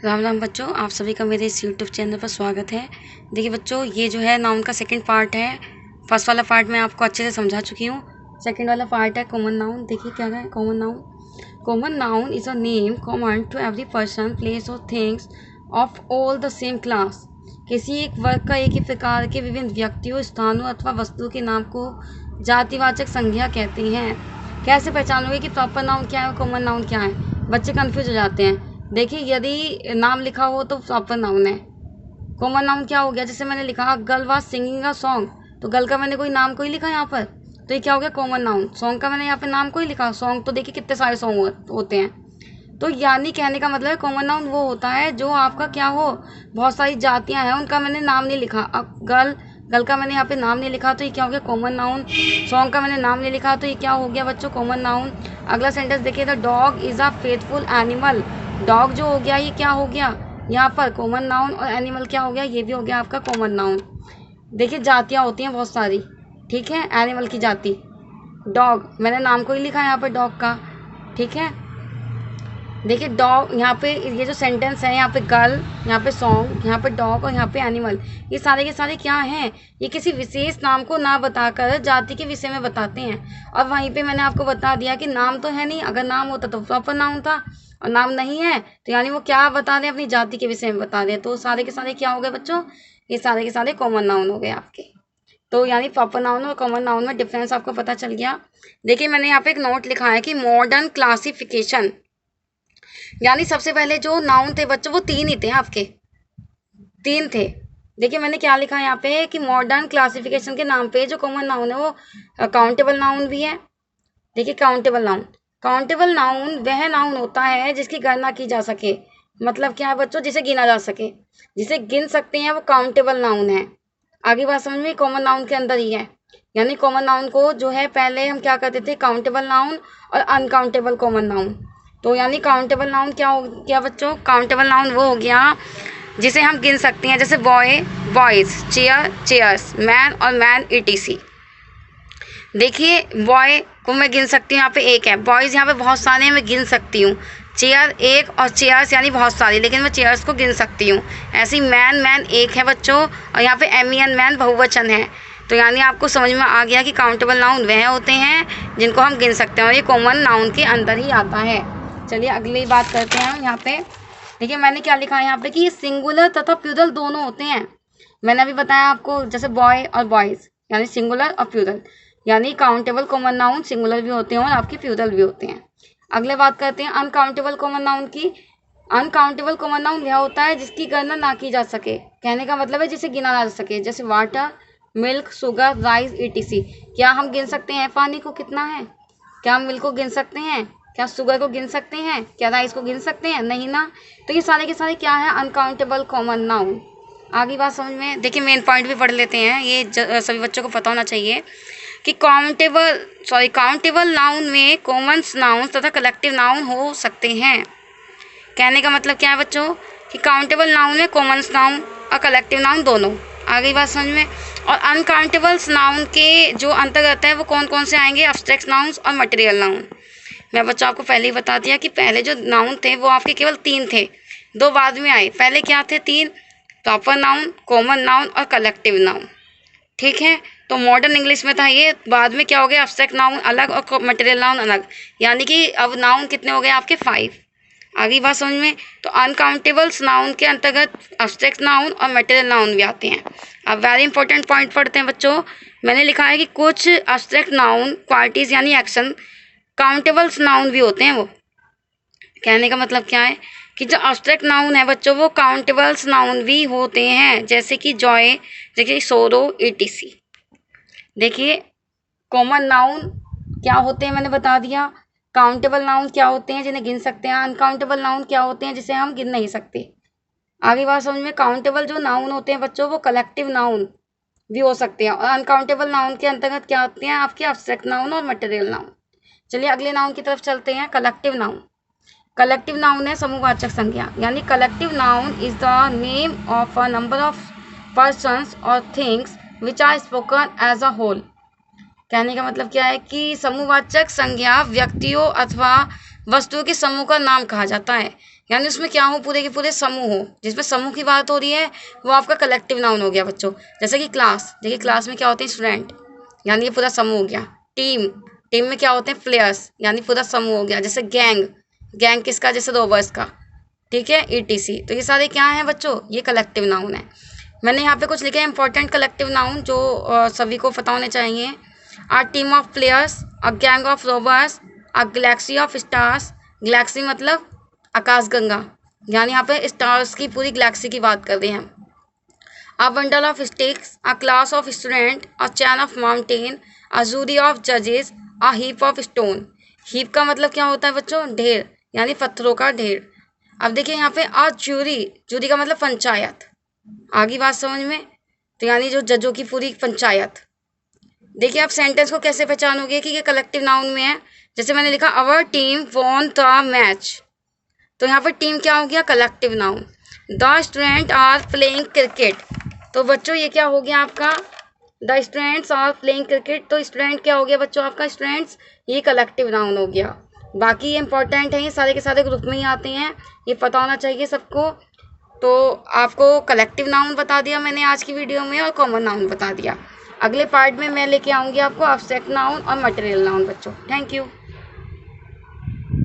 राम राम बच्चों, आप सभी का मेरे इस यूट्यूब चैनल पर स्वागत है। देखिए बच्चों, ये जो है नाउन का सेकंड पार्ट है। फर्स्ट वाला पार्ट मैं आपको अच्छे से समझा चुकी हूँ। सेकंड वाला पार्ट है कॉमन नाउन। देखिए क्या है common noun. Common noun is a name common to every person, place और things of all the same class. किसी एक वर्ग का एक ही प्रकार के विभिन्न व्यक्तियों, स्थानों अथवा वस्तुओं के नाम को जातिवाचक संज्ञा कहती हैं। कैसे पहचानोगे कि प्रॉपर नाउन क्या है और कॉमन नाउन क्या है? बच्चे कंफ्यूज हो जाते हैं। देखिए, यदि नाम लिखा हो तो प्रॉपर नाउन है। कॉमन नाउन क्या हो गया? जैसे मैंने लिखा girl was singing a song, तो गर्ल का मैंने कोई नाम को ही लिखा यहाँ पर, तो ये क्या हो गया? Common noun. सॉन्ग का मैंने यहाँ पे नाम को ही लिखा। सॉन्ग तो देखिए कितने सारे सॉन्ग होते हैं। तो यानी कहने का मतलब है कॉमन नाउन वो होता है जो आपका क्या हो, बहुत सारी जातियां हैं उनका मैंने नाम नहीं लिखा। अब गर्ल का मैंने यहाँ पे नाम नहीं लिखा तो ये क्या हो गया? Common noun. सॉन्ग का मैंने नाम नहीं लिखा तो ये क्या हो गया बच्चों? Common noun. अगला सेंटेंस देखिए, the dog is a faithful animal. Dog जो हो गया ये क्या हो गया यहाँ पर? Common noun. और एनिमल क्या हो गया? ये भी हो गया आपका कॉमन नाउन। देखिए जातियाँ होती हैं बहुत सारी, ठीक है। एनिमल की जाति डॉग, मैंने नाम को ही लिखा है यहाँ पर डॉग का, ठीक है। देखिए डॉग यहाँ पे, ये जो सेंटेंस है यहाँ पे गर्ल, यहाँ पे सॉन्ग, यहाँ पे डॉग और यहाँ पे एनिमल, ये सारे के सारे क्या हैं? ये किसी विशेष नाम को ना बताकर जाति के विषय में बताते हैं। और वहीं पे मैंने आपको बता दिया कि नाम तो है नहीं, अगर नाम होता तो प्रॉपर नाउन था, और नाम नहीं है तो यानी वो क्या बता दें? अपनी जाति के विषय में बता दें। तो सारे के सारे क्या हो गए बच्चों? ये सारे के सारे कॉमन नाउन हो गए आपके। तो यानी प्रॉपर नाउन और कॉमन नाउन में डिफरेंस आपको पता चल गया। देखिए मैंने यहाँ पे एक नोट लिखा है कि मॉडर्न क्लासिफिकेशन, यानी सबसे पहले जो नाउन थे बच्चों वो तीन ही थे आपके, तीन थे। देखिए मैंने क्या लिखा है यहाँ पे कि मॉडर्न क्लासिफिकेशन के नाम पे जो कॉमन नाउन है वो काउंटेबल नाउन भी है। देखिए काउंटेबल नाउन, काउंटेबल नाउन वह नाउन होता है जिसकी गणना की जा सके। मतलब क्या है बच्चों? जिसे गिना जा सके, जिसे गिन सकते हैं वो काउंटेबल नाउन है। आगे बात समझ में? कॉमन नाउन के अंदर ही है। यानी कॉमन नाउन को जो है पहले हम क्या करते थे? काउंटेबल नाउन और अनकाउंटेबल कॉमन नाउन। तो यानी काउंटेबल नाउन क्या हो गया बच्चों? काउंटेबल नाउन वो हो गया जिसे हम गिन सकते हैं, जैसे boy boys, chair chairs, man और मैन ईटीसी। देखिए बॉय को मैं गिन सकती हूँ, यहाँ पे एक है। बॉयज यहाँ पे बहुत सारे हैं, मैं गिन सकती हूँ। चेयर एक और चेयर्स यानी बहुत सारी, लेकिन मैं चेयर्स को गिन सकती हूँ। ऐसे ही मैन मैन एक है बच्चों, और यहाँ पे एन मैन बहुवचन है। तो यानी आपको समझ में आ गया कि काउंटेबल नाउन वह होते हैं जिनको हम गिन सकते हैं, और ये कॉमन नाउन के अंदर ही आता है। चलिए अगली बात करते हैं हम यहाँ पे। देखिए मैंने क्या लिखा है यहाँ पे कि ये सिंगुलर तथा प्लूरल दोनों होते हैं। मैंने अभी बताया आपको, जैसे बॉय और बॉयज यानी सिंगुलर और प्लूरल, यानी काउंटेबल कॉमन नाउन सिंगुलर भी होते हैं और आपके प्लूरल भी होते हैं। अगले बात करते हैं अनकाउंटेबल कॉमन नाउन की। अनकाउंटेबल कॉमन नाउन यह होता है जिसकी गणना ना की जा सके। कहने का मतलब है जिसे गिना ना जा सके, जैसे water, milk, sugar, rice etc. क्या हम गिन सकते हैं पानी को कितना है? क्या हम मिल्क को गिन सकते हैं? क्या शुगर को गिन सकते हैं? क्या राइस को गिन सकते हैं? नहीं ना। तो ये सारे के सारे क्या है? Uncountable common noun. आगे बात समझ में? देखिए मेन पॉइंट भी पढ़ लेते हैं, ये सभी बच्चों को पता होना चाहिए कि काउंटेबल नाउन में कॉमन नाउन तथा कलेक्टिव नाउन हो सकते हैं। कहने का मतलब क्या है बच्चों? कि काउंटेबल नाउन में कॉमन नाउन और कलेक्टिव नाउन दोनों। आगे बात समझ में? और अनकाउंटेबल नाउन के जो अंतर्गत है वो कौन कौन से आएंगे? एब्स्ट्रैक्ट नाउन्स और मटेरियल नाउन। मैं बच्चों आपको पहले ही बता दिया कि पहले जो नाउन थे वो आपके केवल तीन थे, दो बाद में आए। पहले क्या थे? तीन, प्रॉपर नाउन, कॉमन नाउन और कलेक्टिव नाउन, ठीक है। तो मॉडर्न इंग्लिश में था ये, बाद में क्या हो गया? एब्स्ट्रैक्ट नाउन अलग और मटेरियल नाउन अलग, यानी कि अब नाउन कितने हो गए आपके? 5। आगे बात समझ में? तो अनकाउंटेबल्स नाउन के अंतर्गत एब्स्ट्रैक्ट नाउन और मटेरियल नाउन भी आते हैं। अब वेरी इंपॉर्टेंट पॉइंट पढ़ते हैं बच्चों। मैंने लिखा है कि कुछ एब्स्ट्रैक्ट नाउन क्वालिटीज यानी एक्शन काउंटेबल्स नाउन भी होते हैं। वो कहने का मतलब क्या है कि जो एब्स्ट्रैक्ट नाउन है बच्चों वो काउंटेबल्स नाउन भी होते हैं, जैसे कि जॉय, देखिए सोरो ईटीसी। देखिए कॉमन नाउन क्या होते हैं मैंने बता दिया। काउंटेबल नाउन क्या होते हैं? जिन्हें गिन सकते हैं। अनकाउंटेबल नाउन क्या होते हैं? जिसे हम गिन नहीं सकते। आगे बात समझ में? काउंटेबल जो नाउन होते हैं बच्चों वो कलेक्टिव नाउन भी हो सकते हैं, और अनकाउंटेबल नाउन के अंतर्गत क्या होते हैं? आपके एब्स्ट्रैक्ट नाउन और मटेरियल नाउन। चलिए अगले नाउन की तरफ चलते हैं, कलेक्टिव नाउन। कलेक्टिव नाउन है समूहवाचक संज्ञा, यानी collective noun is the name of a number of persons और things which are spoken as a whole. कहने का मतलब क्या है कि समूहवाचक संज्ञा व्यक्तियों अथवा वस्तुओं के समूह का नाम कहा जाता है। यानी उसमें क्या हो, पूरे के पूरे समूह हो। जिसमें समूह की बात हो रही है वो आपका कलेक्टिव नाउन हो गया बच्चों। जैसे कि क्लास, देखिए क्लास में क्या होते हैं, स्टूडेंट, यानी ये पूरा समूह हो गया। टीम, टीम में क्या होते हैं, प्लेयर्स, यानी पूरा समूह हो गया। जैसे गैंग, गैंग किसका, जैसे रोबर्स का, ठीक है, ETC। तो ये सारे क्या हैं बच्चों, ये कलेक्टिव नाउन है। मैंने यहाँ पे कुछ लिखे हैं इंपॉर्टेंट कलेक्टिव नाउन जो सभी को पता होने चाहिए। A team of players, a gang of robbers, a Galaxy of stars. Galaxy मतलब आकाशगंगा, यानी यहाँ पे स्टार्स की पूरी गैलेक्सी की बात कर रहे हैं हम। A bundle of sticks, a class of student, a chain of mountain, a jury of जजेस, a heap of stone. Heap का मतलब क्या होता है बच्चों, ढेर, यानी पत्थरों का ढेर। अब देखिए यहाँ पे अ जूरी, जूरी का मतलब पंचायत। आगे बात समझ में, तो यानी जो जजों की पूरी पंचायत। देखिए आप सेंटेंस को कैसे पहचानोगे कि ये कलेक्टिव नाउन में है। जैसे मैंने लिखा our team won the match, तो यहाँ पर टीम क्या हो गया, collective noun. The student are playing cricket, तो बच्चों ये क्या हो गया आपका, the students are playing cricket. तो स्टूडेंट क्या हो गया बच्चों आपका, स्टूडेंट्स, ये कलेक्टिव नाउन हो गया। बाकी ये इंपॉर्टेंट है, ये सारे के सारे ग्रुप में ही आते हैं, ये पता होना चाहिए सबको। तो आपको कलेक्टिव नाउन बता दिया मैंने आज की वीडियो में, और कॉमन नाउन बता दिया। अगले पार्ट में मैं लेके आऊँगी आपको ऑब्जेक्ट नाउन और मटेरियल नाउन बच्चों। Thank you.